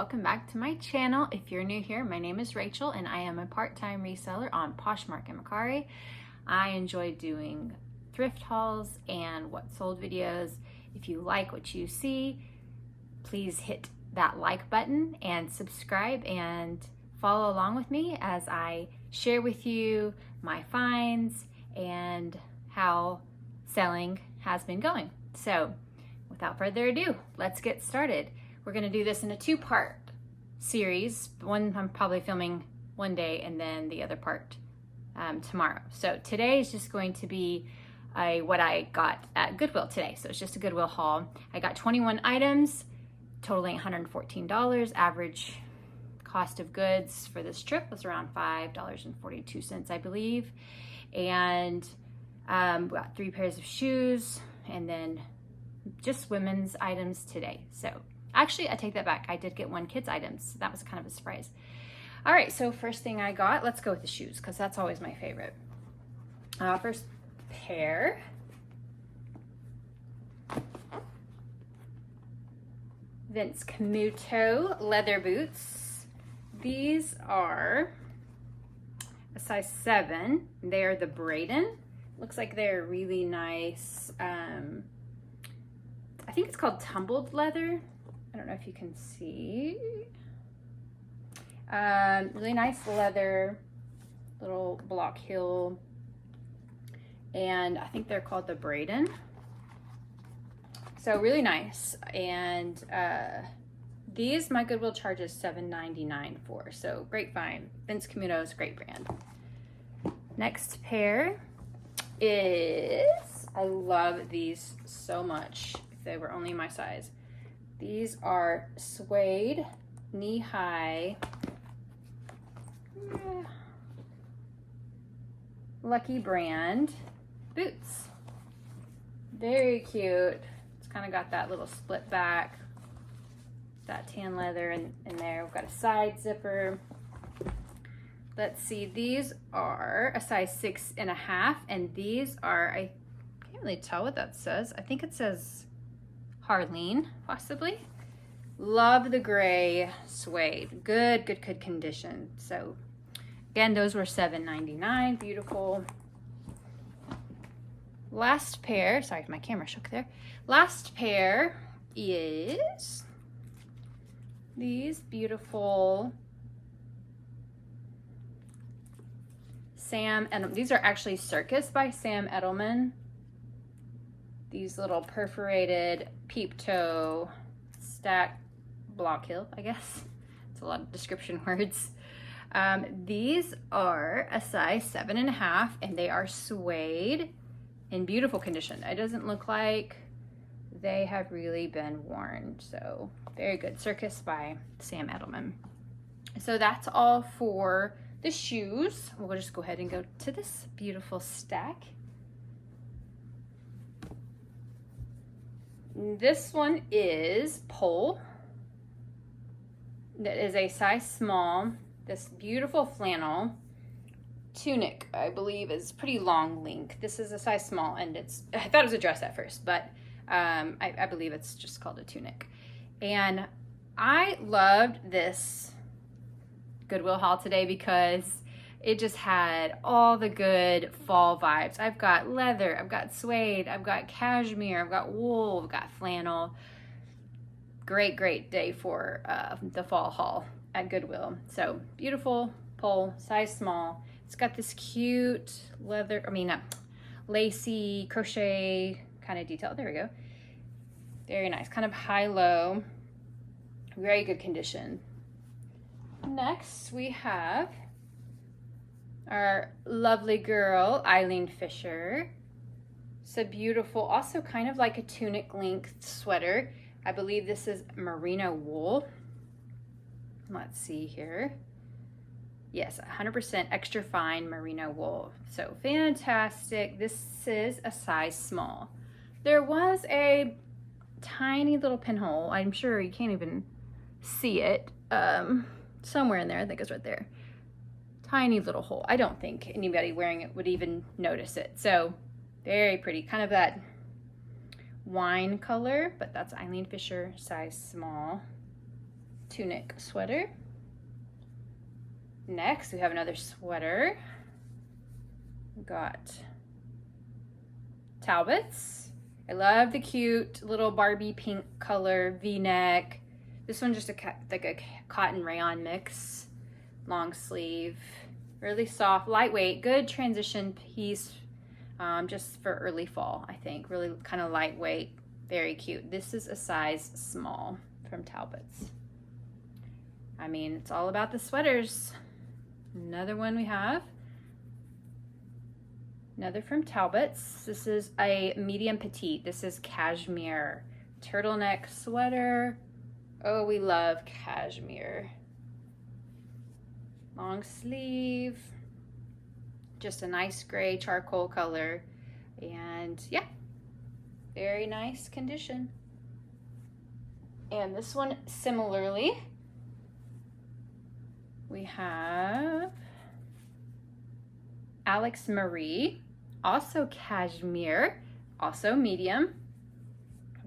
welcome back to my channel. If you're new here, my name is Rachel and I am a part-time reseller on Poshmark and mercari. I enjoy doing thrift hauls and what sold videos. If you like what you see, please hit that like button and subscribe and follow along with me as I share with you my finds and how selling has been going. So without further ado, let's get started. We're gonna do this in a two-part series. One I'm probably filming one day and then the other part tomorrow. So today is just going to be what I got at Goodwill today. So it's just a Goodwill haul. I got 21 items, totaling $114. Average cost of goods for this trip was around $5.42, I believe. And we got 3 pairs of shoes and then just women's items today. So actually, I take that back. I did get 1 kid's items. So that was kind of a surprise. All right, so first thing I got, let's go with the shoes because that's always my favorite. First pair. Vince Camuto leather boots. These are a size 7. They are the Braden. Looks like they're really nice. I think it's called tumbled leather. I don't know if you can see. Really nice leather, little block heel. And I think they're called the Braden. So really nice. And these, my Goodwill charges $7.99 for. So great find. Vince Camuto's great brand. Next pair is, I love these so much. If they were only my size. These are suede knee-high Lucky brand boots. Very cute. It's kind of got that little split back, that tan leather in there. We've got a side zipper. Let's see, these are a size 6.5, and these are, I can't really tell what that says. I think it says Harleen, possibly. Love the gray suede. Good condition. So again, those were $7.99. Beautiful. Last pair, sorry, my camera shook there. Last pair is these beautiful Sam, and these are actually Circus by Sam Edelman. These little perforated peep toe stack block heel, I guess. It's a lot of description words. These are a size 7.5 and they are suede in beautiful condition. It doesn't look like they have really been worn. So very good. Circus by Sam Edelman. So that's all for the shoes. We'll just go ahead and go to this beautiful stack. This one is Pole. That is a size small. This beautiful flannel tunic, I believe, is pretty long length. This is a size small, and I thought it was a dress at first, but I believe it's just called a tunic. And I loved this Goodwill haul today because it just had all the good fall vibes. I've got leather, I've got suede, I've got cashmere, I've got wool, I've got flannel. Great day for the fall haul at Goodwill. So beautiful pole, size small. It's got this cute leather, lacy crochet kind of detail. There we go. Very nice, kind of high-low, very good condition. Next, we have our lovely girl, Eileen Fisher. It's a beautiful, also kind of like a tunic length sweater. I believe this is merino wool. Let's see here. Yes, 100% extra fine merino wool. So fantastic. This is a size small. There was a tiny little pinhole. I'm sure you can't even see it. Somewhere in there, I think it's right there. Tiny little hole. I don't think anybody wearing it would even notice it. So very pretty, kind of that wine color, but that's Eileen Fisher, size small. tunic sweater. Next, we have another sweater. We got Talbots. I love the cute little Barbie pink color V-neck. This one just like a cotton rayon mix. Long sleeve, really soft, lightweight, good transition piece, just for early fall, I think. Really kind of lightweight, very cute. This is a size small from Talbots. I mean, it's all about the sweaters. Another one we have. Another from Talbots. This is a medium petite. This is cashmere. Turtleneck sweater. Oh, we love cashmere. Long sleeve. Just a nice gray charcoal color. And yeah, very nice condition. And this one similarly. We have Alex Marie, also cashmere, also medium.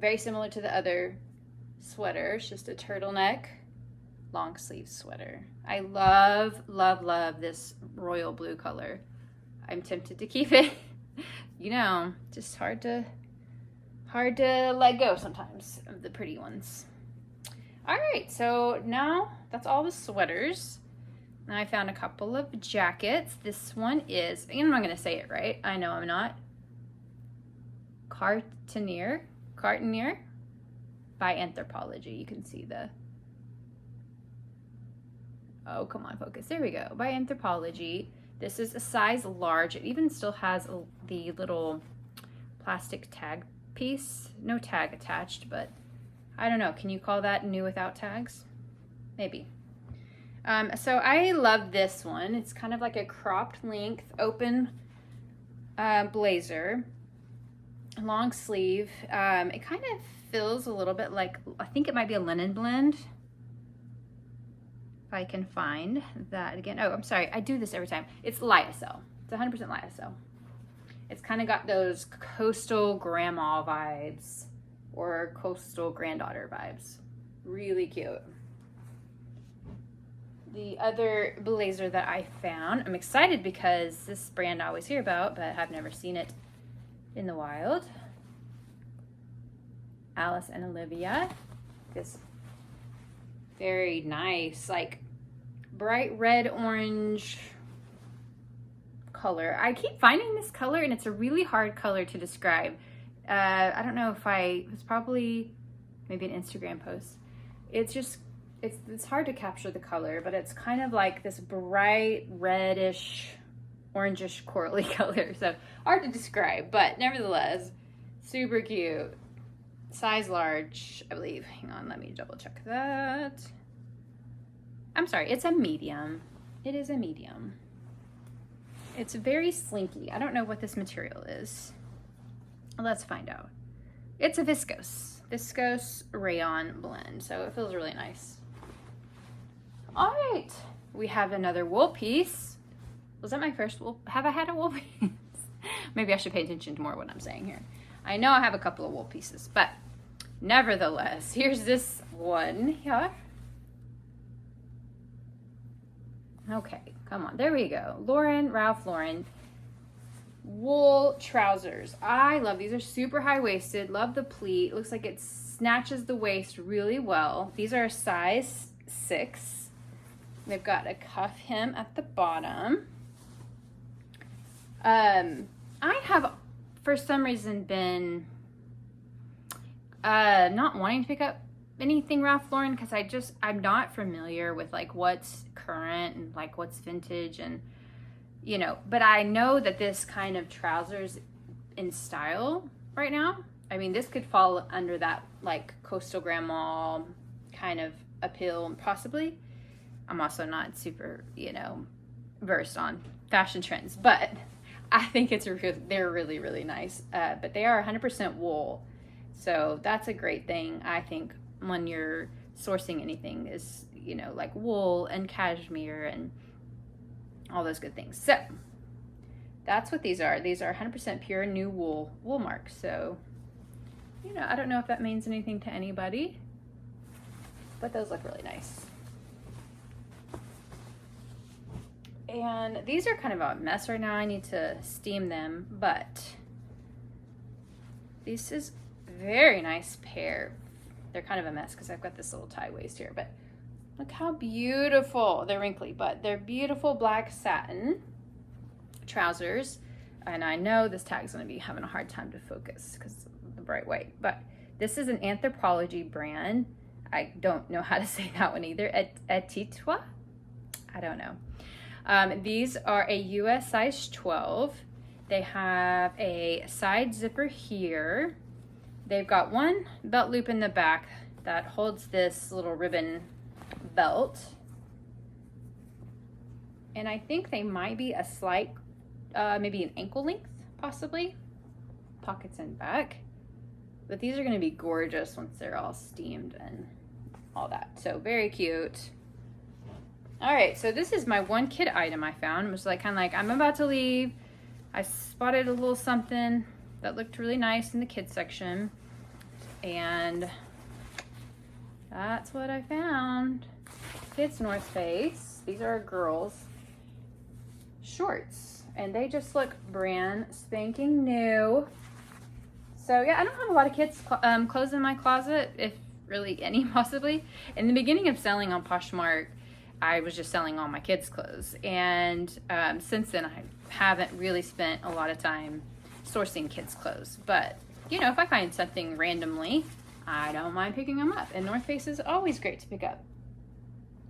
Very similar to the other sweaters, just a turtleneck, long sleeve sweater. I love, love, love this royal blue color. I'm tempted to keep it. You know, just hard to let go sometimes of the pretty ones. All right, so now that's all the sweaters. Now I found a couple of jackets. This one is, and I'm not gonna say it right. I know I'm not. Cartanier by Anthropologie. You can see the, oh, come on, focus. There we go. By Anthropologie. This is a size large. It even still has the little plastic tag piece. No tag attached, but I don't know. Can you call that new without tags? Maybe. So I love this one. It's kind of like a cropped length, open blazer, long sleeve. It kind of feels a little bit like, I think it might be a linen blend. If I can find that again. Oh, I'm sorry. I do this every time. It's lyocell. It's 100% lyocell. It's kind of got those coastal grandma vibes or coastal granddaughter vibes. Really cute. The other blazer that I found, I'm excited because this brand I always hear about, but I've never seen it in the wild. Alice and Olivia. This very nice, like bright red orange color. I keep finding this color and it's a really hard color to describe. I don't know if it's probably maybe an Instagram post. It's just, it's hard to capture the color, but it's kind of like this bright reddish, orangish corally color. So hard to describe, but nevertheless, super cute. Size large, I believe. Hang on, let me double check that. I'm sorry, it's a medium. It is a medium. It's very slinky. I don't know what this material is. Let's find out. It's a viscose rayon blend, so it feels really nice. All right, we have another wool piece. Was that my first wool? Have I had a wool piece? Maybe I should pay attention to more what I'm saying here. I know I have a couple of wool pieces, but nevertheless, here's this one here. Okay, come on, there we go. Ralph Lauren wool trousers. I love these. Are super high-waisted. Love the pleat. Looks like it snatches the waist really well. These are a size 6. They've got a cuff hem at the bottom. I have, for some reason, been not wanting to pick up anything Ralph Lauren because I'm not familiar with like what's current and like what's vintage and, you know, but I know that this kind of trousers in style right now. I mean, this could fall under that like coastal grandma kind of appeal possibly. I'm also not super, you know, versed on fashion trends, but I think they're really, really nice. But they are 100% wool. So that's a great thing, I think, when you're sourcing anything is, you know, like wool and cashmere and all those good things. So that's what these are. These are 100% pure new wool marks. So, you know, I don't know if that means anything to anybody. but those look really nice. And these are kind of a mess right now. I need to steam them, but this is very nice pair. They're kind of a mess because I've got this little tie waist here, but look how beautiful. They're wrinkly, but they're beautiful black satin trousers. And I know this tag's gonna be having a hard time to focus because of the bright white, but this is an Anthropologie brand. I don't know how to say that one either. Etitwa? I don't know. These are a US size 12. They have a side zipper here. They've got one belt loop in the back that holds this little ribbon belt. And I think they might be a slight, maybe an ankle length, possibly. Pockets in back. But these are gonna be gorgeous once they're all steamed and all that. So very cute. All right, so this is my one kid item I found. It was like kind of like, I'm about to leave. I spotted a little something that looked really nice in the kids section. And that's what I found. Kids North Face. These are girls' shorts. And they just look brand spanking new. So yeah, I don't have a lot of kids clothes in my closet, if really any possibly. In the beginning of selling on Poshmark, I was just selling all my kids' clothes. And since then, I haven't really spent a lot of time sourcing kids' clothes. But, you know, if I find something randomly, I don't mind picking them up. And North Face is always great to pick up.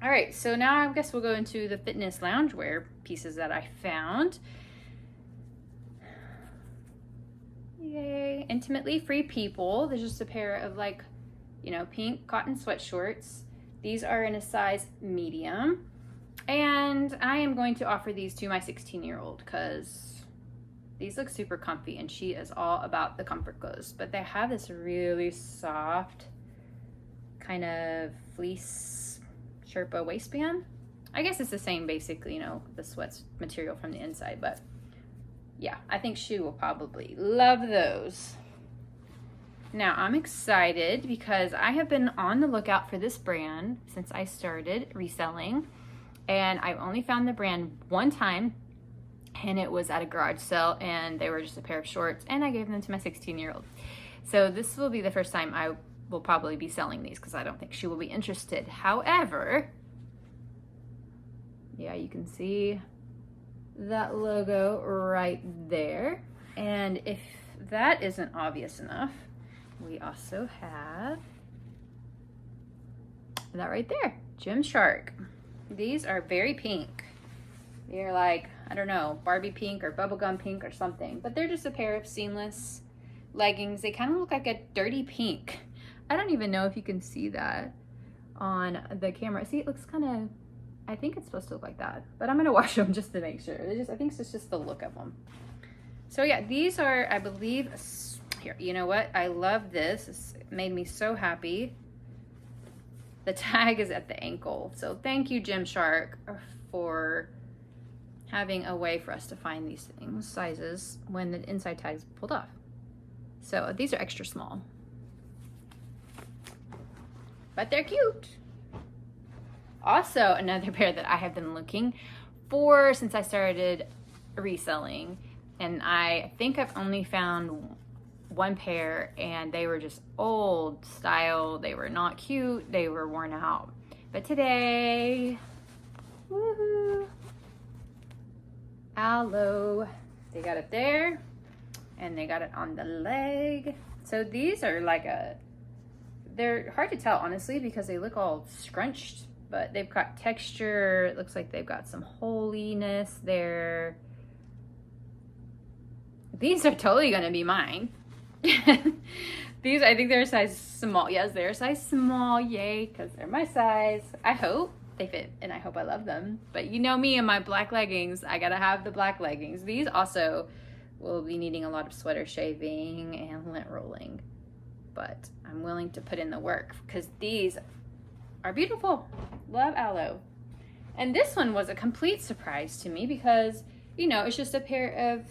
All right, so now I guess we'll go into the fitness loungewear pieces that I found. Yay. Intimately Free People. There's just a pair of like, you know, pink cotton sweatshorts. These are in a size medium, and I am going to offer these to my 16-year-old because these look super comfy and she is all about the comfort clothes. But they have this really soft kind of fleece Sherpa waistband. I guess it's the same basically, you know, the sweats material from the inside, but yeah, I think she will probably love those. Now, I'm excited because I have been on the lookout for this brand since I started reselling, and I've only found the brand one time, and it was at a garage sale, and they were just a pair of shorts, and I gave them to my 16-year-old. So this will be the first time I will probably be selling these because I don't think she will be interested. However, yeah, you can see that logo right there. And if that isn't obvious enough, we also have that right there, Gymshark. These are very pink. They're like, I don't know, Barbie pink or bubblegum pink or something, but they're just a pair of seamless leggings. They kind of look like a dirty pink. I don't even know if you can see that on the camera. See, it looks kind of, I think it's supposed to look like that, but I'm gonna wash them just to make sure. I think it's just the look of them. So yeah, these are, I believe, here, you know what? I love this. It made me so happy. The tag is at the ankle. So thank you, Gymshark, for having a way for us to find these things, sizes, when the inside tag is pulled off. So these are extra small. But they're cute. Also, another pair that I have been looking for since I started reselling, and I think I've only found one pair, and they were just old style. They were not cute. They were worn out. But today, woohoo, aloe. They got it there, and they got it on the leg. So these are like they're hard to tell, honestly, because they look all scrunched, but they've got texture. It looks like they've got some holiness there. These are totally gonna be mine. These, I think they're a size small. Yes, they're a size small, yay, because they're my size. I hope they fit, and I hope I love them. But you know me and my black leggings, I gotta have the black leggings. These also will be needing a lot of sweater shaving and lint rolling, but I'm willing to put in the work because these are beautiful. Love aloe. And this one was a complete surprise to me because, you know, it's just a pair of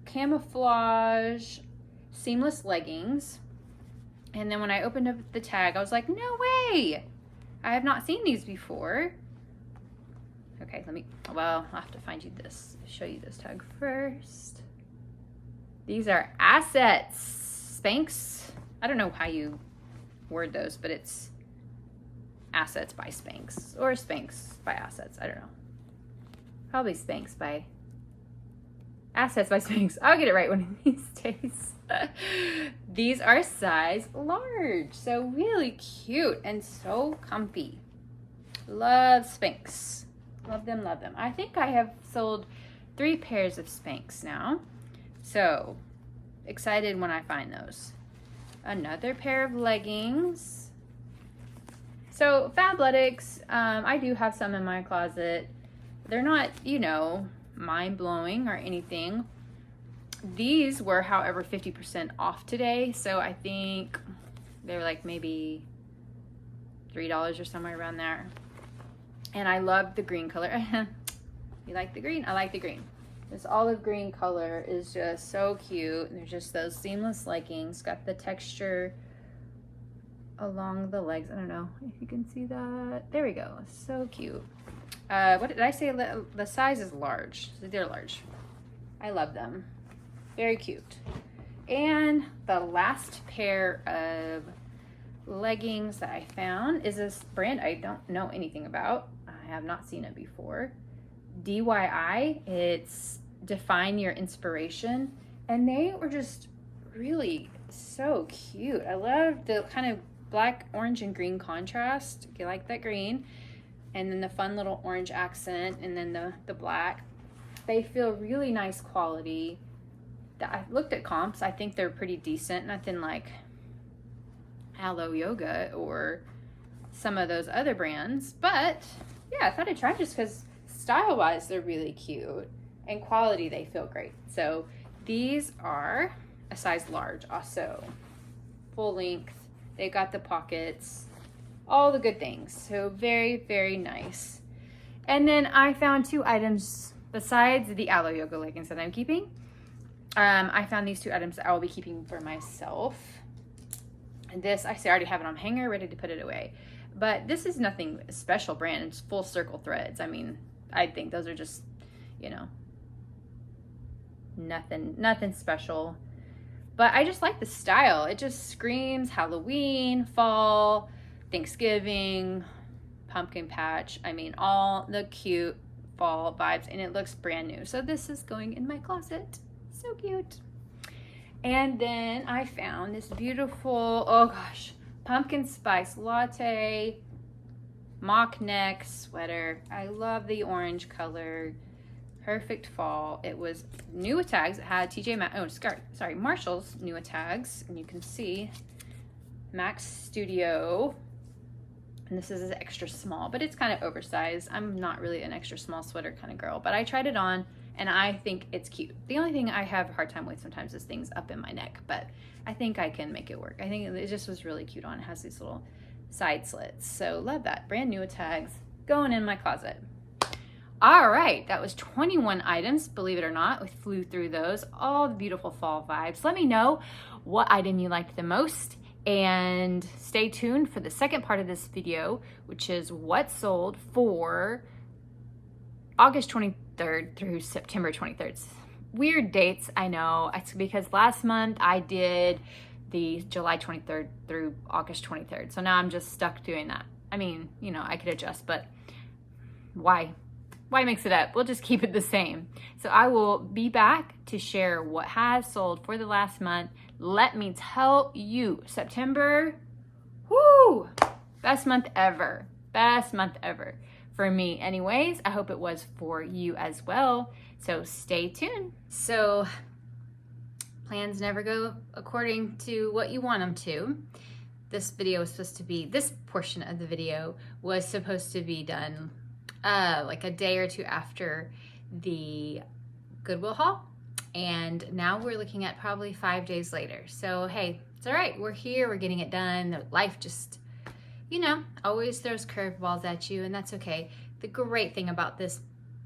camouflage seamless leggings. And then when I opened up the tag, I was like, no way. I have not seen these before. Okay, well, I'll have to show you this tag first. These are assets, Spanx. I don't know how you word those, but it's assets by Spanx or Spanx by assets. I don't know. Probably Spanx by assets by Spanx. I'll get it right one of these days. These are size large, so really cute and so comfy. Love Spanx. Love them, love them. I think I have sold 3 pairs of Spanx now. So excited when I find those. Another pair of leggings. So Fabletics, I do have some in my closet. They're not, you know, mind-blowing or anything. These were, however, 50% off today. So I think they were like maybe $3 or somewhere around there. And I love the green color. You like the green? I like the green. This olive green color is just so cute. They're just those seamless leggings. Got the texture along the legs. I don't know if you can see that. There we go. So cute. What did I say? The size is large. They're large. I love them. Very cute. And the last pair of leggings that I found is this brand I don't know anything about. I have not seen it before. DIY. It's Define Your Inspiration. And they were just really so cute. I love the kind of black, orange, and green contrast. You like that green. And then the fun little orange accent, and then the black. They feel really nice quality. I looked at comps. I think they're pretty decent. Nothing like Alo Yoga or some of those other brands. But yeah, I thought I'd try just because style-wise they're really cute. And quality, they feel great. So these are a size large also. Full length. They got the pockets. All the good things. So very, very nice. And then I found 2 items besides the Alo Yoga leggings that I'm keeping. I found these 2 items that I will be keeping for myself. And this, I already have it on hanger, ready to put it away. But this is nothing special brand. It's full circle threads. I mean, I think those are just, you know, nothing special. But I just like the style. It just screams Halloween, fall, Thanksgiving, pumpkin patch. I mean, all the cute fall vibes, and it looks brand new. So this is going in my closet. So cute. And then I found this beautiful, oh gosh, pumpkin spice latte mock neck sweater. I love the orange color. Perfect fall. It was new with tags. It had Marshall's new with tags, and you can see Max Studio. And this is extra small, but it's kind of oversized. I'm not really an extra small sweater kind of girl, but I tried it on and I think it's cute. The only thing I have a hard time with sometimes is things up in my neck, but I think I can make it work. I think it just was really cute on. It has these little side slits. So love that. Brand new with tags going in my closet. All right, that was 21 items, believe it or not. We flew through those, all the beautiful fall vibes. Let me know what item you liked the most, and stay tuned for the second part of this video, which is what sold for August 23rd through September 23rd. Weird dates, I know. It's because last month I did the July 23rd through August 23rd. So now I'm just stuck doing that. I mean, you know, I could adjust, but why? Why mix it up? We'll just keep it the same. So I will be back to share what has sold for the last month. Let me tell you, September, whoo, best month ever. Best month ever. For me anyways. I hope it was for you as well. So stay tuned. So plans never go according to what you want them to. This portion of the video was supposed to be done like a day or two after the Goodwill haul, and now we're looking at probably 5 days later. So hey, it's all right, we're here, we're getting it done. Life just, you know, always throws curveballs at you, and that's okay. The great thing about this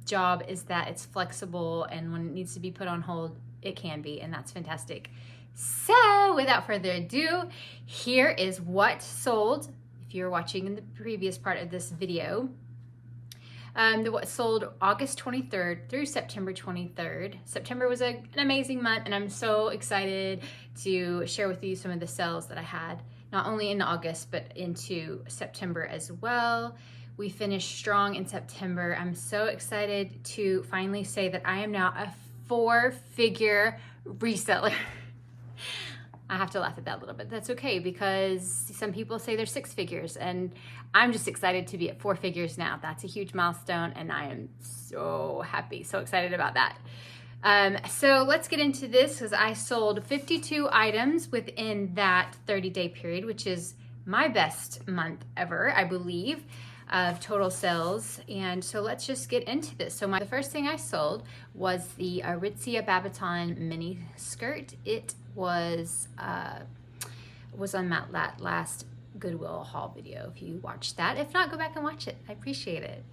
job is that it's flexible, and when it needs to be put on hold, it can be, and that's fantastic. So without further ado, here is what sold. If if you're watching in the previous part of this video. What sold August 23rd through September 23rd. September was an amazing month, and I'm so excited to share with you some of the sales that I had, not only in August, but into September as well. We finished strong in September. I'm so excited to finally say that I am now a 4-figure reseller. I have to laugh at that a little bit. That's okay, because some people say they're 6 figures, and I'm just excited to be at 4 figures now. That's a huge milestone, and I am so happy, so excited about that. So let's get into this, because I sold 52 items within that 30-day period, which is my best month ever, I believe, of total sales. And so let's just get into this. So the first thing I sold was the Aritzia Babaton mini skirt. It was on that last Goodwill haul video, if you watched that. If not, go back and watch it. I appreciate it.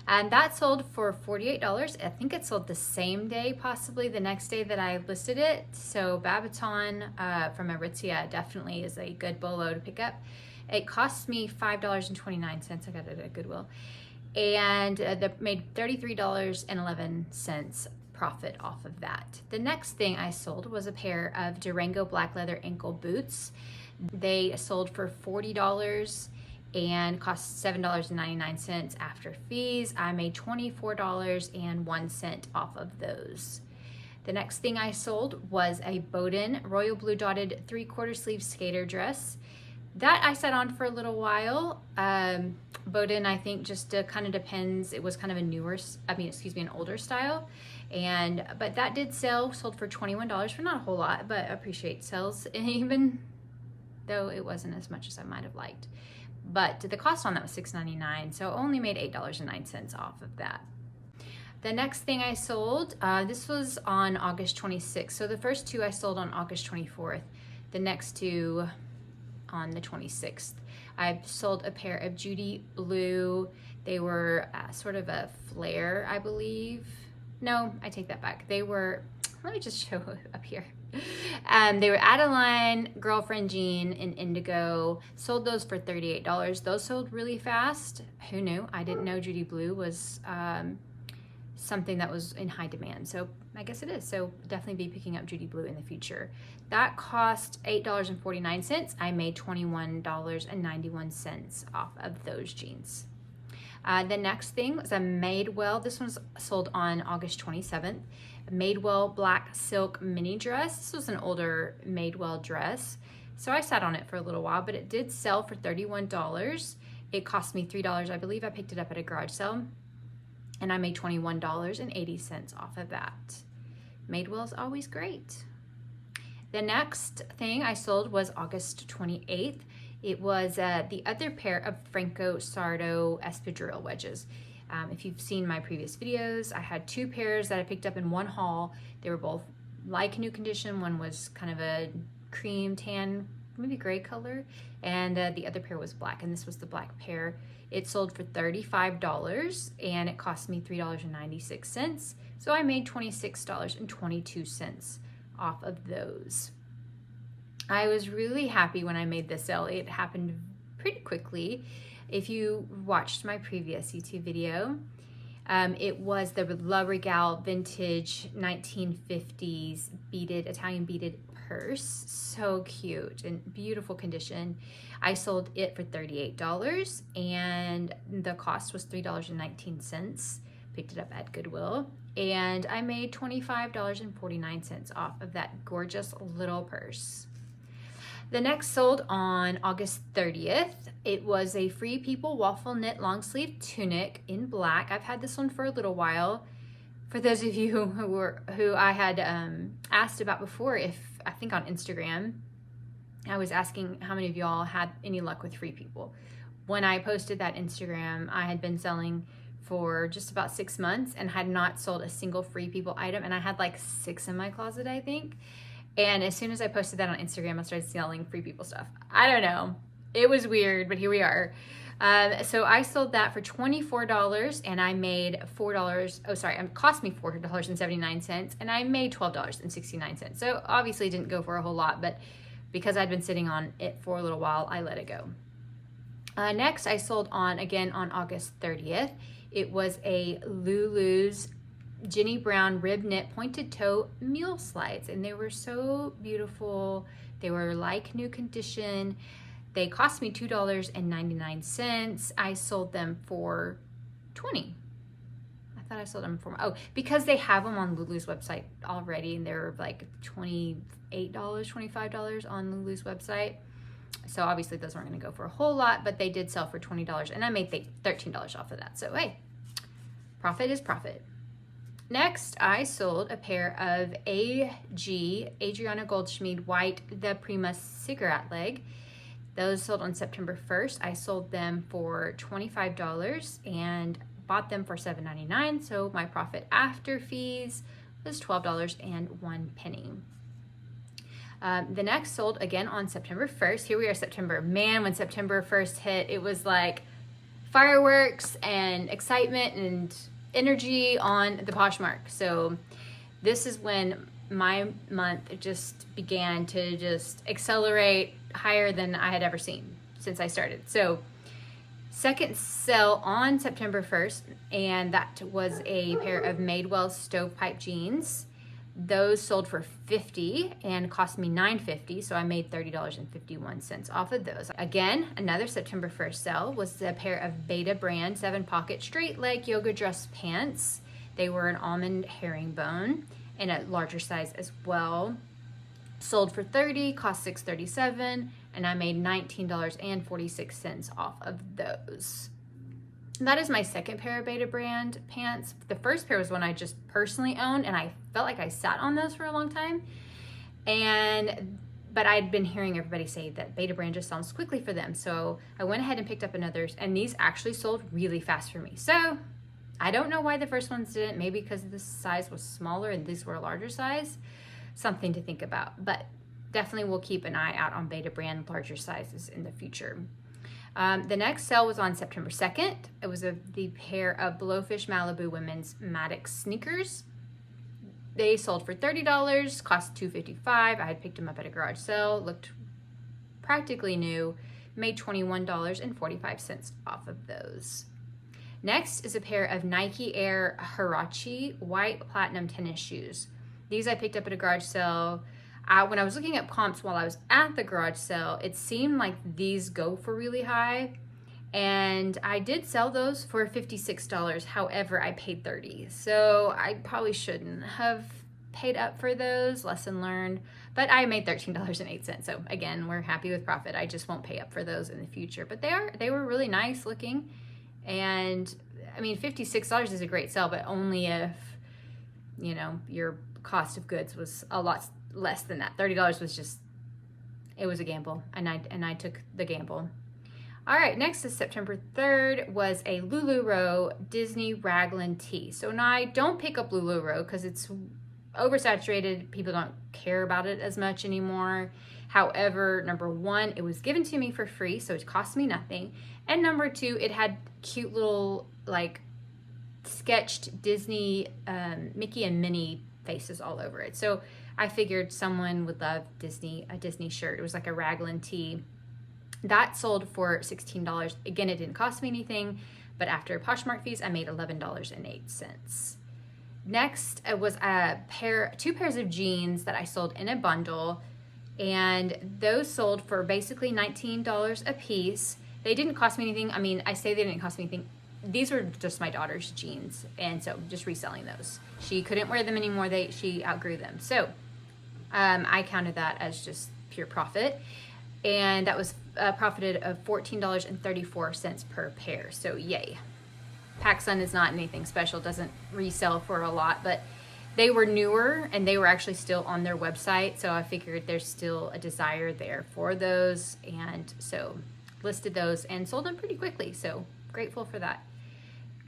And that sold for $48. I think it sold the same day, possibly the next day that I listed it. So Babaton from Aritzia definitely is a good bolo to pick up. It cost me $5.29. I got it at Goodwill. And made $33.11 profit off of that. The next thing I sold was a pair of Durango black leather ankle boots. They sold for $40 and cost $7.99 after fees. I made $24.01 off of those. The next thing I sold was a Bowden royal blue dotted 3/4 sleeve skater dress. That I sat on for a little while. Bowden, I think, just kind of depends. It was kind of an older style. But that did sell, sold for $21 for not a whole lot, but I appreciate sales, even though it wasn't as much as I might have liked. But the cost on that was $6.99, so only made $8.09 off of that. The next thing I sold, this was on August 26th. So the first 2 I sold on August 24th. The next 2 on the 26th. I sold a pair of Judy blue. They were sort of a flare, I believe. No, I take that back. They were, let me just show up here. They were Adeline girlfriend jean in indigo. Sold those for $38. Those sold really fast. Who knew? I didn't know Judy blue was something that was in high demand. So I guess it is. So definitely be picking up Judy blue in the future. That cost $8.49. I made $21.91 off of those jeans. The next thing was a Madewell. This one's sold on August 27th. Madewell black silk mini dress. This was an older Madewell dress. So I sat on it for a little while, but it did sell for $31. It cost me $3. I believe I picked it up at a garage sale, and I made $21.80 off of that. Madewell's always great. The next thing I sold was August 28th. It was the other pair of Franco Sardo espadrille wedges. If you've seen my previous videos, I had 2 pairs that I picked up in one haul. They were both like new condition. One was kind of a cream tan, maybe gray color, and the other pair was black, and this was the black pair. It sold for $35, and it cost me $3.96. So I made $26.22 off of those. I was really happy when I made this sale. It happened pretty quickly. If you watched my previous YouTube video, it was the La Regale vintage 1950s Italian beaded purse. So cute and beautiful condition. I sold it for $38, and the cost was $3.19. Picked it up at Goodwill, and I made $25.49 off of that gorgeous little purse. The next sold on August 30th. It was a Free People waffle knit long sleeve tunic in black. I've had this one for a little while. For those of you who I had asked about before, I think on Instagram, I was asking how many of y'all had any luck with Free People. When I posted that Instagram, I had been selling for just about 6 months and had not sold a single Free People item, and I had like 6 in my closet, I think. And as soon as I posted that on Instagram, I started selling Free People stuff. I don't know. It was weird, but here we are. So I sold that for $24, and I made it cost me $4.79, and I made $12.69. So obviously it didn't go for a whole lot, but because I'd been sitting on it for a little while, I let it go. Next, I sold on again on August 30th. It was a Lulu's Jenny Brown rib knit pointed toe mule slides, and they were so beautiful. They were like new condition. They cost me $2.99. I sold them for $20. I thought I sold them for, oh, because they have them on Lulu's website already, and they're like $28, $25 on Lulu's website. So obviously those weren't going to go for a whole lot, but they did sell for $20, and I made $13 off of that. So hey, profit is profit. Next, I sold a pair of Adriana Goldschmied white The Prima cigarette leg. Those sold on September 1st. I sold them for $25 and bought them for $7.99. So my profit after fees was $12.01. The next sold again on September 1st. Here we are, September. Man, when September 1st hit, it was like fireworks and excitement and energy on the Poshmark. So this is when my month just began to just accelerate higher than I had ever seen since I started. So second sale on September 1st, and that was a pair of Madewell stovepipe jeans. Those sold for $50 and cost me $9.50, so I made $30.51 off of those. Again, another September 1st sale was a pair of Beta brand 7-pocket straight leg yoga dress pants. They were an almond herringbone in a larger size as well. Sold for $30, cost $6.37, and I made $19.46 off of those. That is my second pair of Beta brand pants. The first pair was one I just personally owned, and I felt like I sat on those for a long time. But I'd been hearing everybody say that Beta brand just sells quickly for them. So I went ahead and picked up another, and these actually sold really fast for me. So I don't know why the first ones didn't. Maybe because the size was smaller and these were a larger size. Something to think about. But definitely we'll keep an eye out on Beta brand larger sizes in the future. The next sale was on September 2nd. It was the pair of Blowfish Malibu women's Maddox sneakers. They sold for $30, cost $2.55. I had picked them up at a garage sale, looked practically new, made $21.45 off of those. Next is a pair of Nike Air Huarache white platinum tennis shoes. These I picked up at a garage sale. When I was looking at comps while I was at the garage sale, it seemed like these go for really high, and I did sell those for $56. However, I paid $30, so I probably shouldn't have paid up for those. Lesson learned. But I made $13.08. So again, we're happy with profit. I just won't pay up for those in the future. But they were really nice looking, and I mean, $56 is a great sale, but only if your cost of goods was a lot less than that. $30 was just, it was a gamble, and I took the gamble. All right, next is September 3rd was a LuLaRoe Disney Raglan tee. So now I don't pick up LuLaRoe because it's oversaturated. People don't care about it as much anymore. However, number one, it was given to me for free, so it cost me nothing. And number two, it had cute little like sketched Disney Mickey and Minnie faces all over it. So I figured someone would love a Disney shirt. It was like a raglan tee. That sold for $16. Again, it didn't cost me anything, but after Poshmark fees, I made $11.08. Next, it was two pairs of jeans that I sold in a bundle, and those sold for basically $19 a piece. They didn't cost me anything. I mean, I say they didn't cost me anything. These were just my daughter's jeans, and so just reselling those. She couldn't wear them anymore. She outgrew them. So I counted that as just pure profit, and that was profited of $14.34 per pair. So yay. PacSun is not anything special, doesn't resell for a lot, but they were newer and they were actually still on their website, so I figured there's still a desire there for those, and so listed those and sold them pretty quickly, so grateful for that.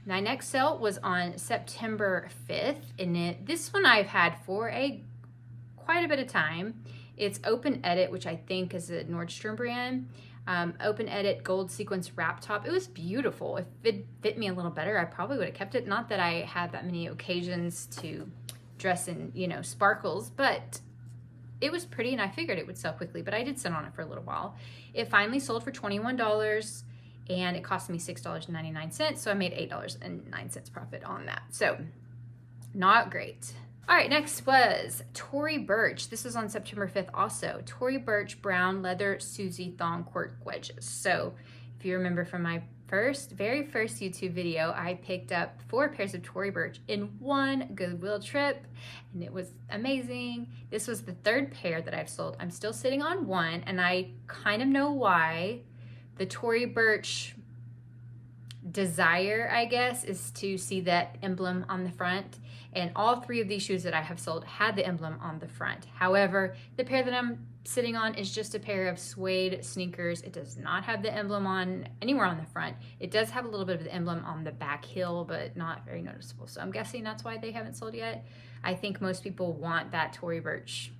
My next sale was on September 5th, and this one I've had for quite a bit of time. It's Open Edit, which I think is a Nordstrom brand. Open Edit gold sequence wrap top. It was beautiful. If it fit me a little better, I probably would have kept it. Not that I had that many occasions to dress in, sparkles, but it was pretty, and I figured it would sell quickly, but I did sit on it for a little while. It finally sold for $21. and it cost me $6.99, so I made $8.09 profit on that. So not great. All right, next was Tory Burch. This was on September 5th also. Tory Burch brown leather Susie thong quirk wedges. So if you remember from my very first YouTube video, I picked up 4 pairs of Tory Burch in one Goodwill trip, and it was amazing. This was the 3rd pair that I've sold. I'm still sitting on 1, and I kind of know why. The Tory Burch desire, I guess, is to see that emblem on the front, and all 3 of these shoes that I have sold had the emblem on the front. However, the pair that I'm sitting on is just a pair of suede sneakers. It does not have the emblem on anywhere on the front. It does have a little bit of the emblem on the back heel, but not very noticeable. So I'm guessing that's why they haven't sold yet. I think most people want that Tory Burch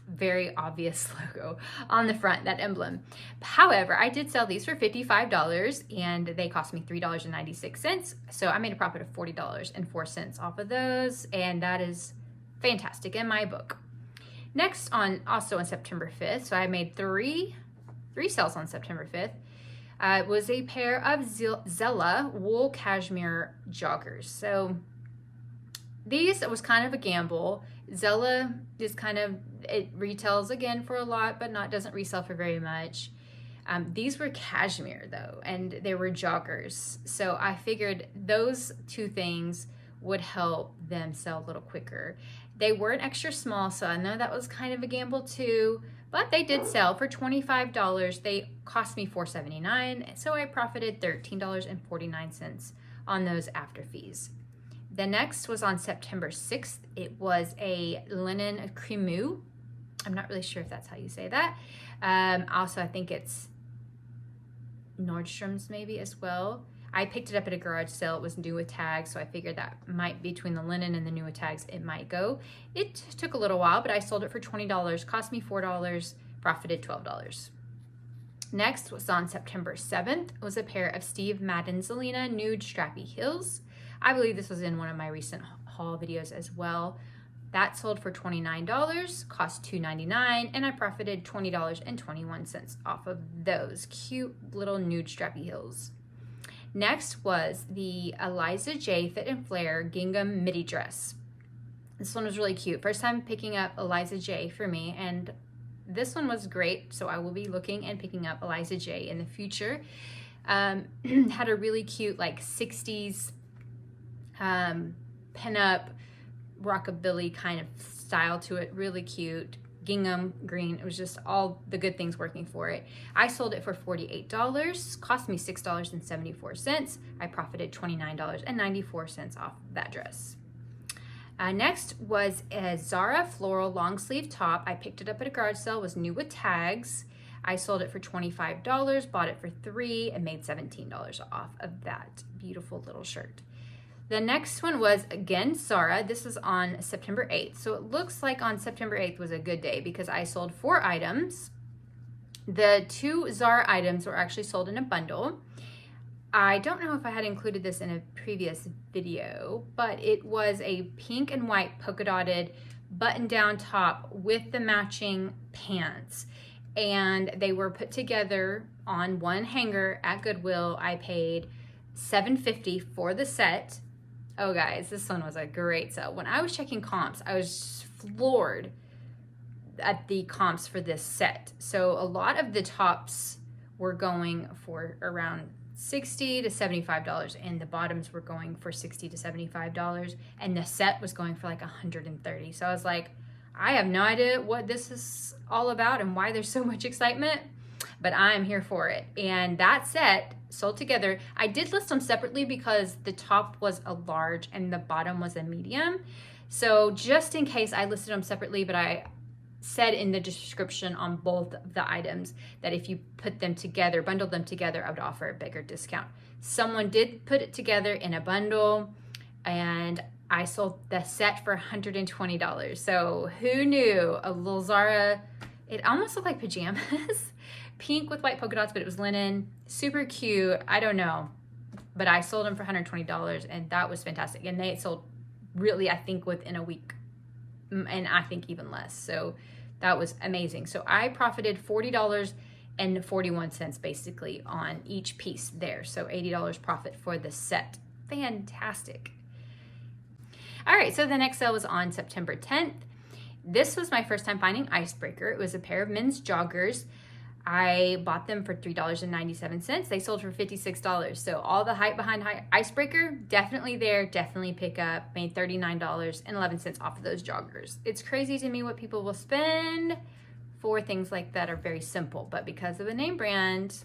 very obvious logo on the front, that emblem. However, I did sell these for $55, and they cost me $3.96. So I made a profit of $40.04 off of those, and that is fantastic in my book. Next, also on September 5th, so I made three sales on September 5th, was a pair of Zella wool cashmere joggers. So these was kind of a gamble. Zella is it retails again for a lot, but doesn't resell for very much. These were cashmere though, and they were joggers. So I figured those 2 things would help them sell a little quicker. They were an extra small, so I know that was kind of a gamble too, but they did sell for $25. They cost me $4.79, so I profited $13.49 on those after fees. The next was on September 6th. It was a linen cremeux. I'm not really sure if that's how you say that. Also, I think it's Nordstrom's maybe as well. I picked it up at a garage sale. It was new with tags, so I figured that might, between the linen and the new with tags, it might go. It took a little while, but I sold it for $20, cost me $4, profited $12. Next was on September 7th, was a pair of Steve Madden Zelina nude strappy heels. I believe this was in one of my recent haul videos as well. That sold for $29, cost $2.99, and I profited $20.21 off of those cute little nude strappy heels. Next was the Eliza J Fit and Flare gingham midi dress. This one was really cute. First time picking up Eliza J for me, and this one was great, so I will be looking and picking up Eliza J in the future. Had a really cute like 60s pinup rockabilly kind of style to it, really cute. Gingham green. It was just all the good things working for it. I sold it for $48, cost me $6.74. I profited $29.94 off that dress. Next was a Zara floral long sleeve top. I picked it up at a garage sale, was new with tags. I sold it for $25, bought it for $3, and made $17 off of that beautiful little shirt. The next one was, again, Zara. This was on September 8th. So it looks like on September 8th was a good day because I sold 4 items. The 2 Zara items were actually sold in a bundle. I don't know if I had included this in a previous video, but it was a pink and white polka dotted button-down top with the matching pants. And they were put together on one hanger at Goodwill. I paid $7.50 for the set. Oh guys, this one was a great sale. When I was checking comps, I was floored at the comps for this set. So a lot of the tops were going for around $60 to $75, and the bottoms were going for $60 to $75, and the set was going for like $130. So I was like, I have no idea what this is all about and why there's so much excitement, but I'm here for it. And that set sold together. I did list them separately because the top was a large and the bottom was a medium. So just in case, I listed them separately, but I said in the description on both of the items that if you put them together, bundled them together, I would offer a bigger discount. Someone did put it together in a bundle, and I sold the set for $120. So who knew? A little Zara, it almost looked like pajamas. Pink with white polka dots, but it was linen. Super cute. I don't know. But I sold them for $120, and that was fantastic. And they sold really, I think, within a week. And I think even less. So that was amazing. So I profited $40 and 41 cents basically on each piece there. So $80 profit for the set. Fantastic. All right, so the next sale was on September 10th. This was my first time finding Icebreaker. It was a pair of men's joggers. I bought them for $3.97. They sold for $56. So all the hype behind Icebreaker, definitely there, definitely pick up. Made $39.11 off of those joggers. It's crazy to me what people will spend for things like that are very simple, but because of a name brand,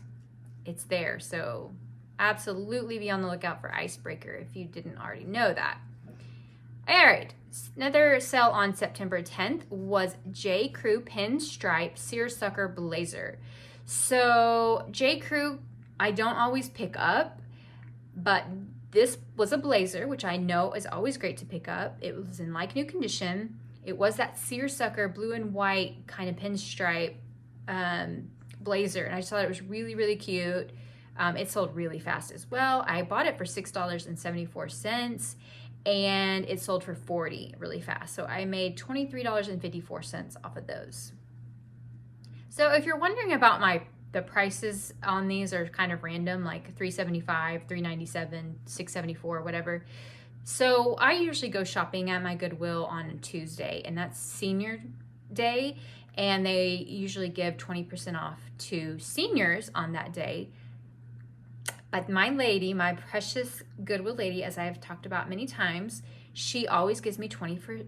it's there. So absolutely be on the lookout for Icebreaker if you didn't already know that. All right, another sale on September 10th was J. Crew Pinstripe Seersucker Blazer. So J. Crew, I don't always pick up, but this was a blazer, which I know is always great to pick up. It was in like new condition. It was that seersucker blue and white kind of pinstripe blazer, and I just thought it was really, really cute. It sold really fast as well. I bought it for $6.74. And it sold for $40 really fast. So I made $23.54 off of those. So if you're wondering about the prices on these are kind of random, like $3.75, $3.97, $6.74, whatever. So I usually go shopping at my Goodwill on a Tuesday, and that's senior day. And they usually give 20% off to seniors on that day. But my lady, my precious Goodwill lady, as I have talked about many times, she always gives me 20%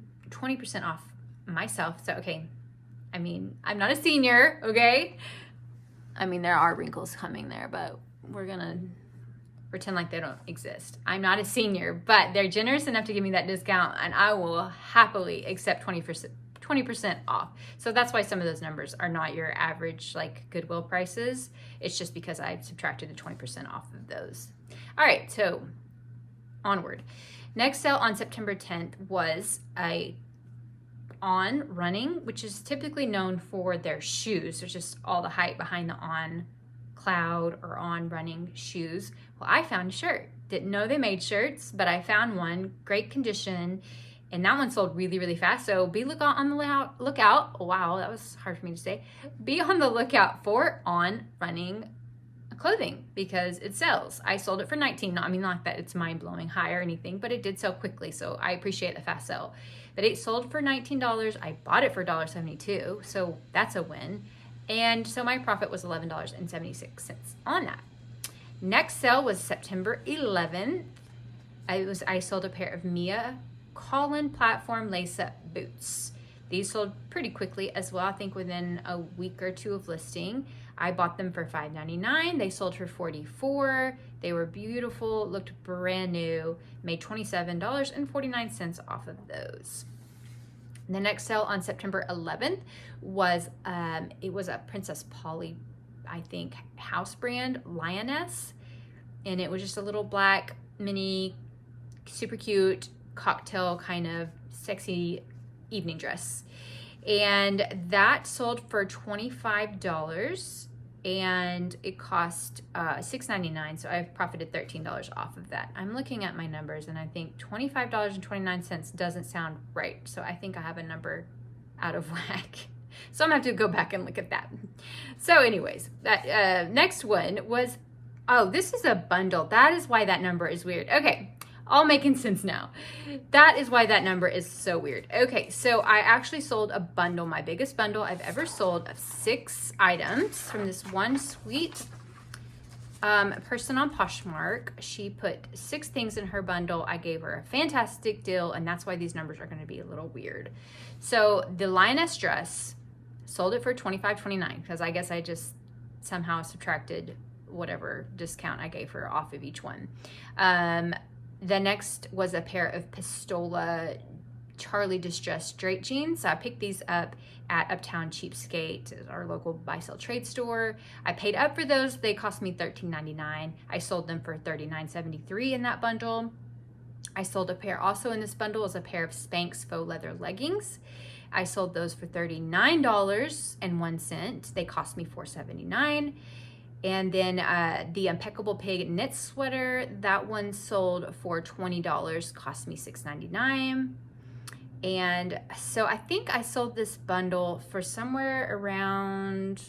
off myself. So, okay, I mean, I'm not a senior, okay? I mean, there are wrinkles coming there, but we're going to pretend like they don't exist. I'm not a senior, but they're generous enough to give me that discount, and I will happily accept 20% off. So that's why some of those numbers are not your average like Goodwill prices. It's just because I subtracted the 20% off of those. All right, so onward. Next sale on September 10th was On Running, which is typically known for their shoes. There's just all the hype behind the On Cloud or On Running shoes. Well, I found a shirt. Didn't know they made shirts, but I found one, great condition. And that one sold really, really fast. So be on the lookout. Wow, that was hard for me to say. Be on the lookout for On Running clothing because it sells. I sold it for $19. I mean, not that it's mind-blowing high or anything, but it did sell quickly. So I appreciate the fast sell. But it sold for $19. I bought it for $1.72. So that's a win. And so my profit was $11.76 on that. Next sale was September 11th. I sold a pair of Mia Collin platform lace-up boots. These sold pretty quickly as well, I think within a week or two of listing. I bought them for $5.99. They sold for $44. They were beautiful, looked brand new, made $27.49 off of those. The next sale on September 11th was, it was a Princess Polly, I think, house brand, Lioness. And it was just a little black mini, super cute, cocktail kind of sexy evening dress, and that sold for $25 and it cost $6.99, so I've profited $13 off of that. I'm looking at my numbers and I think $25.29 doesn't sound right, so I think I have a number out of whack. So I'm gonna have to go back and look at that. So anyways, that next one was, oh, this is a bundle. That is why that number is weird. Okay, all making sense now. That is why that number is so weird. Okay, so I actually sold a bundle, my biggest bundle I've ever sold, of 6 items from this one sweet person on Poshmark. She put 6 things in her bundle. I gave her a fantastic deal, and that's why these numbers are going to be a little weird. So the Lioness dress, sold it for $25.29 because I guess I just somehow subtracted whatever discount I gave her off of each one. The next was a pair of Pistola Charlie distressed straight jeans. So I picked these up at Uptown Cheapskate, our local buy-sell trade store. I paid up for those. They cost me $13.99. I sold them for $39.73 in that bundle. I sold a pair also in this bundle is a pair of Spanx faux leather leggings. I sold those for $39.01. They cost me $4.79. And then the Impeccable Pig knit sweater, that one sold for $20, cost me $6.99. And so I think I sold this bundle for somewhere around,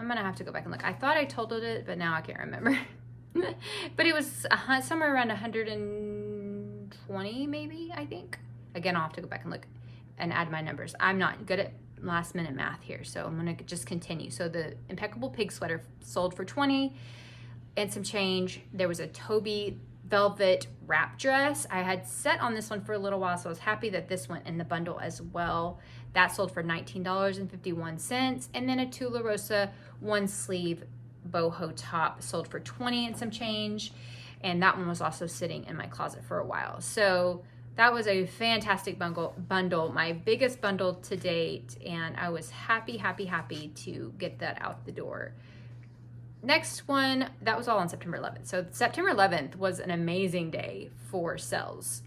I'm gonna have to go back and look. I thought I totaled it, but now I can't remember. But it was somewhere around 120 maybe, I think. Again, I'll have to go back and look and add my numbers. I'm not good at last minute math here, so I'm gonna just continue. So the Impeccable Pig sweater sold for 20 and some change. There was a Toby velvet wrap dress. I had set on this one for a little while, so I was happy that this went in the bundle as well. That sold for $19.51. And then a Tula Rosa one sleeve boho top sold for 20 and some change. And that one was also sitting in my closet for a while. So that was a fantastic bundle, my biggest bundle to date. And I was happy to get that out the door. Next one, that was all on September 11th. So September 11th was an amazing day for sales.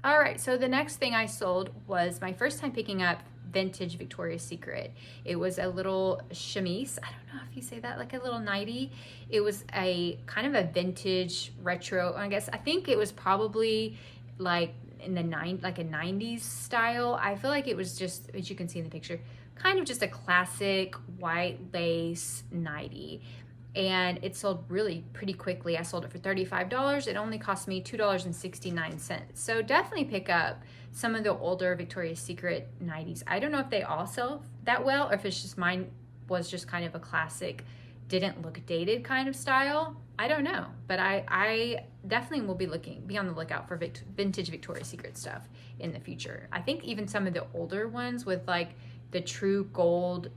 All right, so the next thing I sold was my first time picking up vintage Victoria's Secret. It was a little chemise. I don't know if you say that, like a little nightie. It was a kind of a vintage retro, I guess. I think it was probably like in the like a 90s style. I feel like it was just, as you can see in the picture, kind of just a classic white lace nightie. And it sold really pretty quickly. I sold it for $35. It only cost me $2.69. So definitely pick up some of the older Victoria's Secret nighties. I don't know if they all sell that well, or if it's just mine was just kind of a classic, didn't look dated kind of style. I don't know, but I definitely will be on the lookout for vintage Victoria's Secret stuff in the future. I think even some of the older ones with like the true gold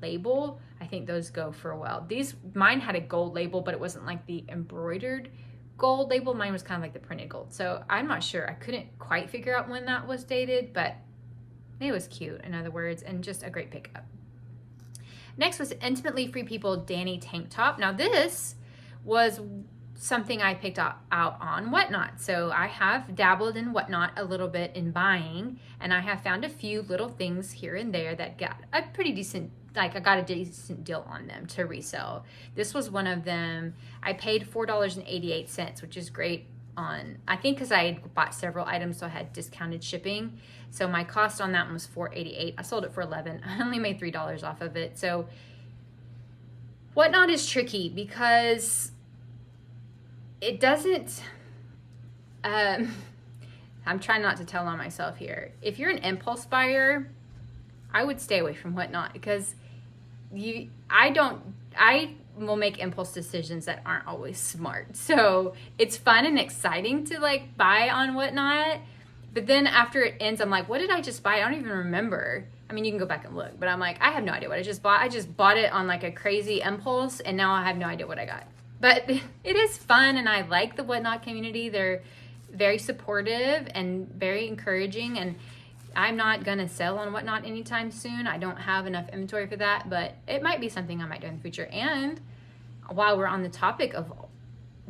label, I think those go for a while. Mine had a gold label, but it wasn't like the embroidered gold label. Mine was kind of like the printed gold. So I'm not sure. I couldn't quite figure out when that was dated, but it was cute, in other words, and just a great pickup. Next was Intimately Free People Danny tank top. Now this was something I picked out on Whatnot. So I have dabbled in Whatnot a little bit in buying, and I have found a few little things here and there that got a pretty decent, like I got a decent deal on them to resell. This was one of them. I paid $4.88, which is great on, I think because I had bought several items, so I had discounted shipping. So my cost on that one was $4.88. I sold it for $11. I only made $3 off of it. So Whatnot is tricky because it doesn't, I'm trying not to tell on myself here. If you're an impulse buyer, I would stay away from Whatnot because I will make impulse decisions that aren't always smart. So it's fun and exciting to like buy on Whatnot, but then after it ends, I'm like, what did I just buy? I don't even remember. I mean, you can go back and look, but I'm like, I have no idea what I just bought. I just bought it on like a crazy impulse, and now I have no idea what I got. But it is fun, and I like the Whatnot community. They're very supportive and very encouraging, and I'm not going to sell on Whatnot anytime soon. I don't have enough inventory for that, but it might be something I might do in the future. And while we're on the topic of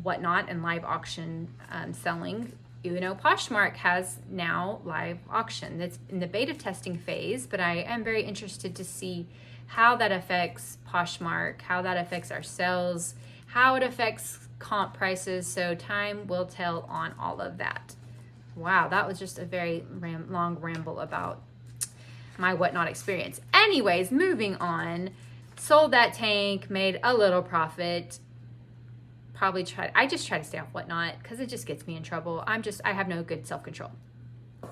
Whatnot and live auction selling, you know, Poshmark has now live auction. It's in the beta testing phase, but I am very interested to see how that affects Poshmark, how that affects our sales, how it affects comp prices. So time will tell on all of that. Wow, that was just a very long ramble about my Whatnot experience. Anyways, moving on. Sold that tank, made a little profit. I just try to stay off Whatnot because it just gets me in trouble. I have no good self-control.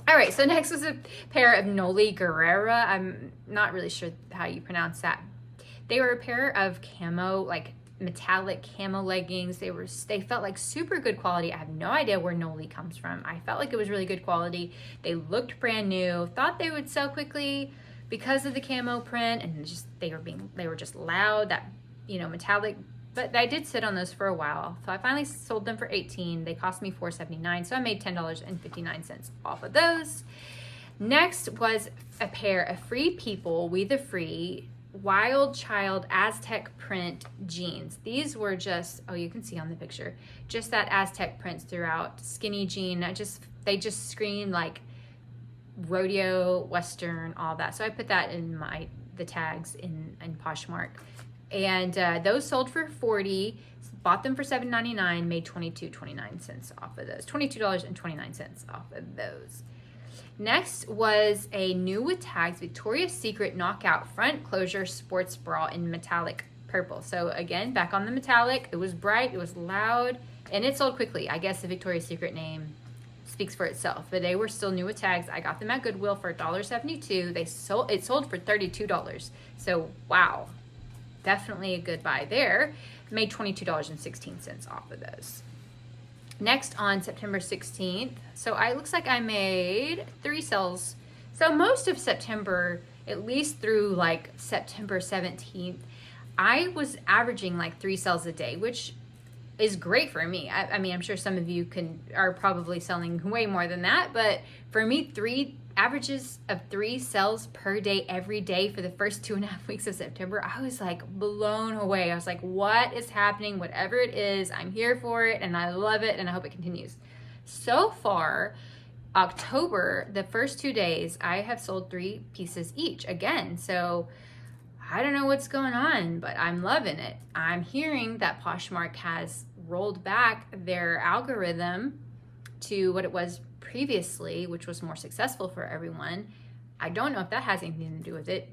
All right, so next was a pair of Noli Guerrera. I'm not really sure how you pronounce that. They were a pair of camo, like metallic camo leggings. They felt like super good quality. I have no idea where Noli comes from. I felt like it was really good quality. They looked brand new. Thought they would sell quickly because of the camo print, and just they were just loud, that, you know, metallic. But I did sit on those for a while. So I finally sold them for $18. They cost me $4.79. So I made $10.59 off of those. Next was a pair of Free People, We the Free, Wild Child Aztec print jeans. These were just, oh, you can see on the picture, just that Aztec prints throughout. Skinny jean. They just screamed like rodeo, Western, all that. So I put that in the tags in Poshmark. And those sold for $40, bought them for $7.99, made $22.29 off of those. $22.29 off of those. Next was a new with tags Victoria's Secret Knockout front closure sports bra in metallic purple. So again, back on the metallic. It was bright, it was loud, and it sold quickly. I guess the Victoria's Secret name speaks for itself, but they were still new with tags. I got them at Goodwill for $1.72. It sold for $32. So wow, definitely a good buy there. Made $22.16 off of those. Next on September 16th, so it looks like I made 3 sales. So most of September, at least through like September 17th, I was averaging like 3 sales a day, which is great for me. I mean, I'm sure some of you are probably selling way more than that, but for me, 3 averages of 3 sales per day every day for the first 2.5 weeks of September, I was like blown away. I was like, what is happening? Whatever it is, I'm here for it, and I love it, and I hope it continues. So far, October, the first 2 days, I have sold 3 pieces each again. So I don't know what's going on, but I'm loving it. I'm hearing that Poshmark has rolled back their algorithm to what it was previously, which was more successful for everyone. I don't know if that has anything to do with it.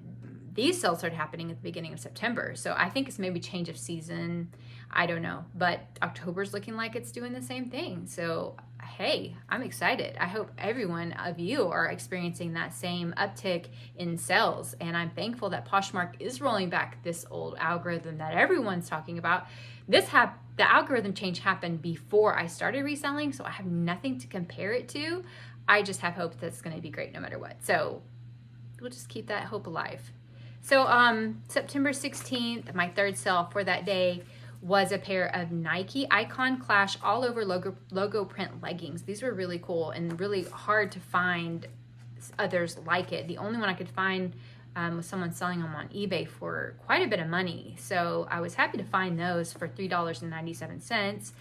These sales started happening at the beginning of September, so I think it's maybe change of season. I don't know, but October's looking like it's doing the same thing. So hey, I'm excited. I hope every one of you are experiencing that same uptick in sales, and I'm thankful that Poshmark is rolling back this old algorithm that everyone's talking about. The algorithm change happened before I started reselling, so I have nothing to compare it to. I just have hope that it's going to be great no matter what. So we'll just keep that hope alive. So September 16th, my 3rd sale for that day was a pair of Nike Icon Clash all over logo print leggings. These were really cool and really hard to find others like it. The only one I could find was someone selling them on eBay for quite a bit of money. So I was happy to find those for $3.97,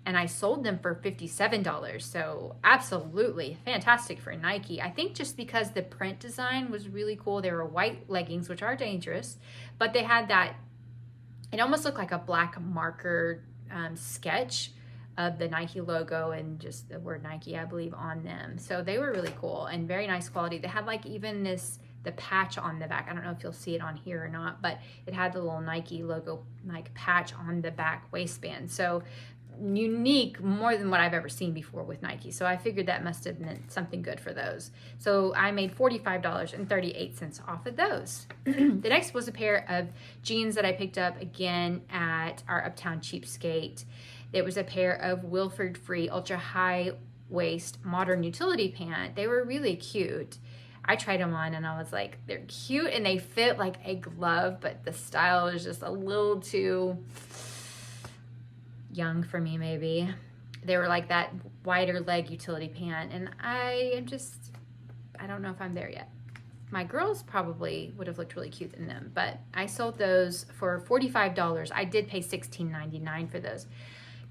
and I sold them for $57. So absolutely fantastic for Nike. I think just because the print design was really cool. They were white leggings, which are dangerous, but they had that, it almost looked like a black marker sketch of the Nike logo and just the word Nike, I believe, on them. So they were really cool and very nice quality. They had like even the patch on the back. I don't know if you'll see it on here or not, but it had the little Nike logo like patch on the back waistband. So unique, more than what I've ever seen before with Nike. So I figured that must have meant something good for those. So I made $45.38 off of those. The next was a pair of jeans that I picked up again at our Uptown Cheapskate. It was a pair of Wilford Free ultra high waist modern utility pant. They were really cute. I tried them on and I was like, they're cute and they fit like a glove, but the style is just a little too young for me, maybe. They were like that wider leg utility pant, and I don't know if I'm there yet. My girls probably would have looked really cute in them, but I sold those for $45. I did pay $16.99 for those.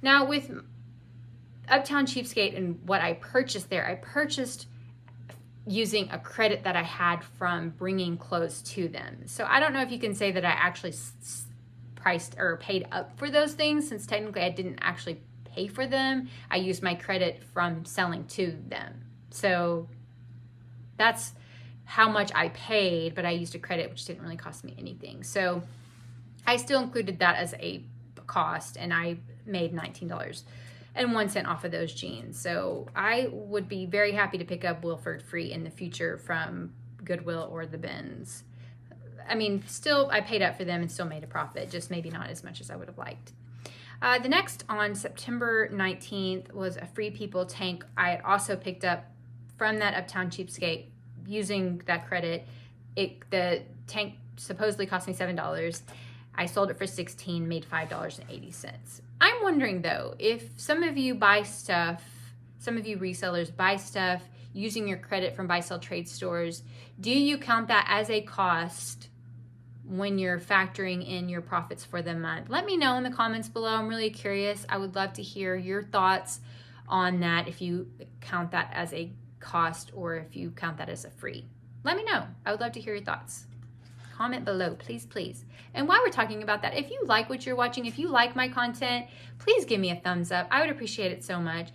Now with Uptown Cheapskate and what I purchased there, I purchased using a credit that I had from bringing clothes to them. So I don't know if you can say that I actually priced or paid up for those things, since technically I didn't actually pay for them. I used my credit from selling to them. So that's how much I paid, but I used a credit which didn't really cost me anything. So I still included that as a cost, and I made $19.01 off of those jeans. So I would be very happy to pick up Wilford Free in the future from Goodwill or the bins. I mean, still, I paid up for them and still made a profit, just maybe not as much as I would have liked. The next on September 19th was a Free People tank. I had also picked up from that Uptown Cheapskate using that credit. The tank supposedly cost me $7. I sold it for $16, made $5.80. I'm wondering though, if some of you buy stuff, some of you resellers buy stuff using your credit from buy-sell trade stores, do you count that as a cost when you're factoring in your profits for the month? Let me know in the comments below. I'm really curious. I would love to hear your thoughts on that, if you count that as a cost or if you count that as a free. Let me know. I would love to hear your thoughts. Comment below, please, please. And while we're talking about that, if you like what you're watching, if you like my content, please give me a thumbs up. I would appreciate it so much.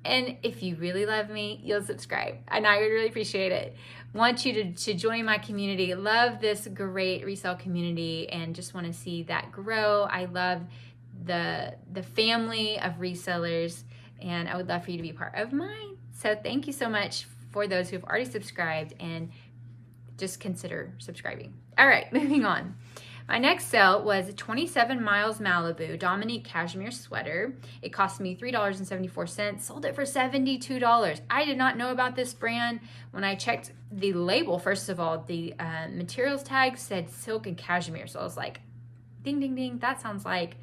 And if you really love me, you'll subscribe. And I would really appreciate it. Want you to join my community. Love this great resale community and just want to see that grow. I love the family of resellers, and I would love for you to be a part of mine. So thank you so much for those who have already subscribed, and just consider subscribing. All right, moving on. My next sale was a 27 Miles Malibu Dominique cashmere sweater. It cost me $3.74. Sold it for $72. I did not know about this brand. When I checked the label, first of all, the materials tag said silk and cashmere. So I was like, ding, ding, ding. That sounds like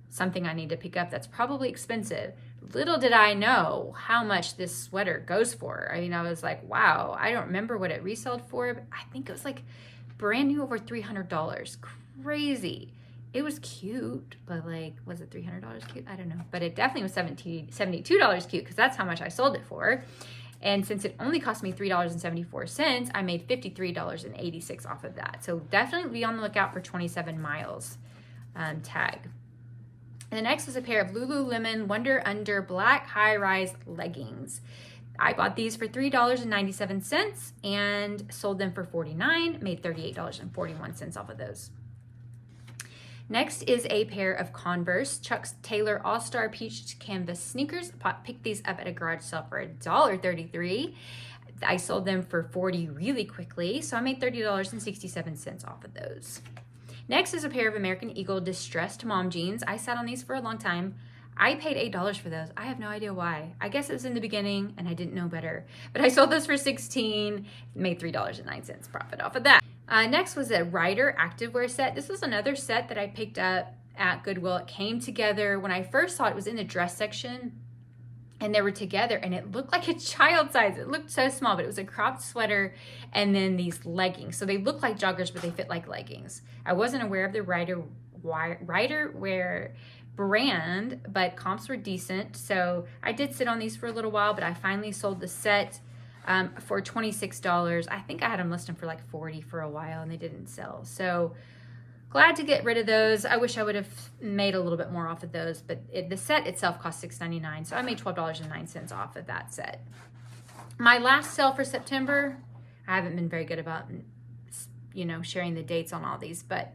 something I need to pick up. That's probably expensive. Little did I know how much this sweater goes for. I mean, I was like, wow, I don't remember what it resold for. But I think it was like brand new, over $300. Crazy. It was cute, but like, was it $300 cute? I don't know. But it definitely was $72 cute, because that's how much I sold it for. And since it only cost me $3.74, I made $53.86 off of that. So definitely be on the lookout for 27 Miles tag. And the next is a pair of Lululemon Wonder Under black high-rise leggings. I bought these for $3.97 and sold them for $49, made $38.41 off of those. Next is a pair of Converse Chuck Taylor All-Star Peach Canvas sneakers. Picked these up at a garage sale for $1.33. I sold them for $40 really quickly, so I made $30.67 off of those. Next is a pair of American Eagle distressed mom jeans. I sat on these for a long time. I paid $8 for those. I have no idea why. I guess it was in the beginning and I didn't know better. But I sold those for $16, made $3.09 profit off of that. Next was a Ryder activewear set. This was another set that I picked up at Goodwill. It came together. When I first saw it, it was in the dress section and they were together and it looked like a child size. It looked so small, but it was a cropped sweater and then these leggings. So they look like joggers, but they fit like leggings. I wasn't aware of the Ryder wear brand, but comps were decent. So I did sit on these for a little while, but I finally sold the set for $26. I think I had them listed for like $40 for a while and they didn't sell. So glad to get rid of those. I wish I would have made a little bit more off of those, but the set itself cost $6.99. So I made $12.09 off of that set. My last sale for September, I haven't been very good about, sharing the dates on all these, but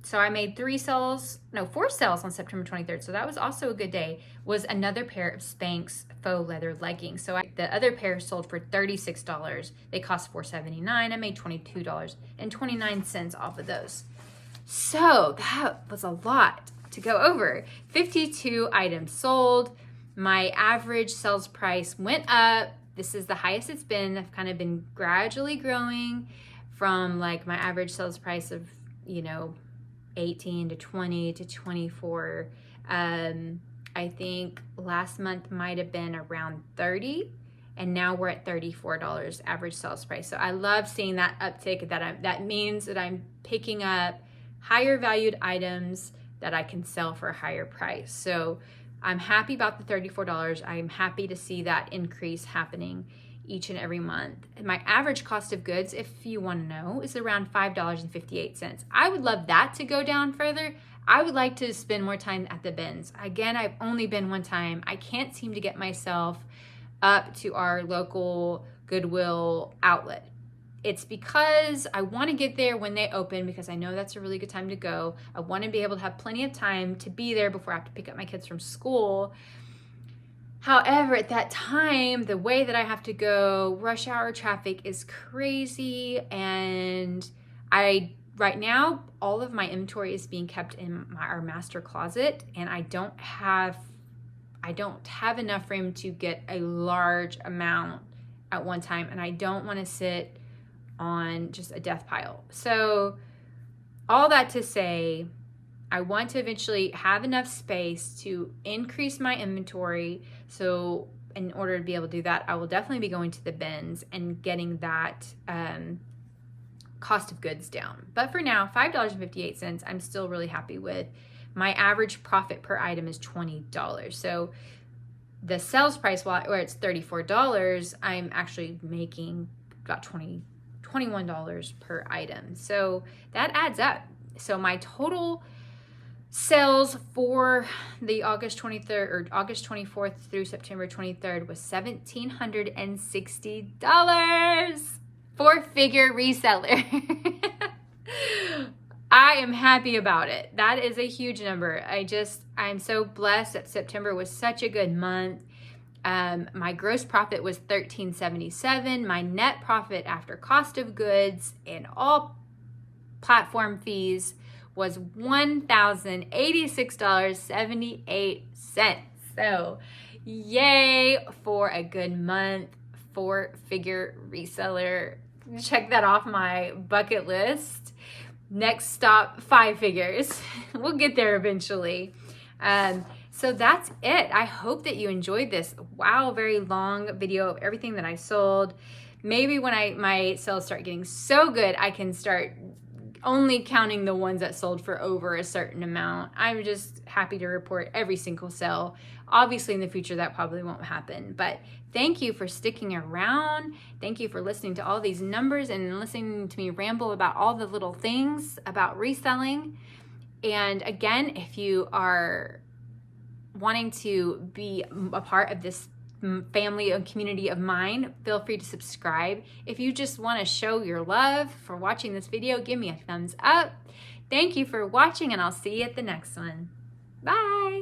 so I made 4 sales on September 23rd. So that was also a good day. Was another pair of Spanx faux leather leggings. So the other pair sold for $36. They cost $4.79. I made $22.29 off of those. So that was a lot to go over. 52 items sold. My average sales price went up. This is the highest it's been. I've kind of been gradually growing from like my average sales price of 18 to 20 to 24. I think last month might have been around 30, and now we're at $34 average sales price. So I love seeing that uptick. That means that I'm picking up higher valued items that I can sell for a higher price. So I'm happy about the $34. I'm happy to see that increase happening each and every month. And my average cost of goods, if you want to know, is around $5.58. I would love that to go down further. I would like to spend more time at the bins. Again, I've only been one time. I can't seem to get myself up to our local Goodwill outlet. It's because I want to get there when they open, because I know that's a really good time to go. I want to be able to have plenty of time to be there before I have to pick up my kids from school. However, at that time, the way that I have to go, rush hour traffic is crazy. And right now, all of my inventory is being kept in our master closet, and I don't have enough room to get a large amount at one time, and I don't want to sit on just a death pile. So all that to say, I want to eventually have enough space to increase my inventory. So in order to be able to do that, I will definitely be going to the bins and getting that cost of goods down. But for now, $5.58, I'm still really happy with. My average profit per item is $20. So the sales price, where it's $34, I'm actually making about $21 per item. So that adds up. So my total sales for the August 23rd or August 24th through September 23rd was $1,760. Four-figure reseller. I am happy about it. That is a huge number. I'm so blessed that September was such a good month. My gross profit was $1,377. My net profit after cost of goods and all platform fees was $1,086.78. So yay for a good month. Four-figure reseller. Check that off my bucket list. Next stop, 5 figures. We'll get there eventually. So that's it. I hope that you enjoyed this, very long video of everything that I sold. Maybe when my sales start getting so good, I can start only counting the ones that sold for over a certain amount. I'm just happy to report every single sale. Obviously in the future that probably won't happen, but thank you for sticking around. Thank you for listening to all these numbers and listening to me ramble about all the little things about reselling. And again, if you are wanting to be a part of this family and community of mine, feel free to subscribe. If you just want to show your love for watching this video, give me a thumbs up. Thank you for watching, and I'll see you at the next one. Bye.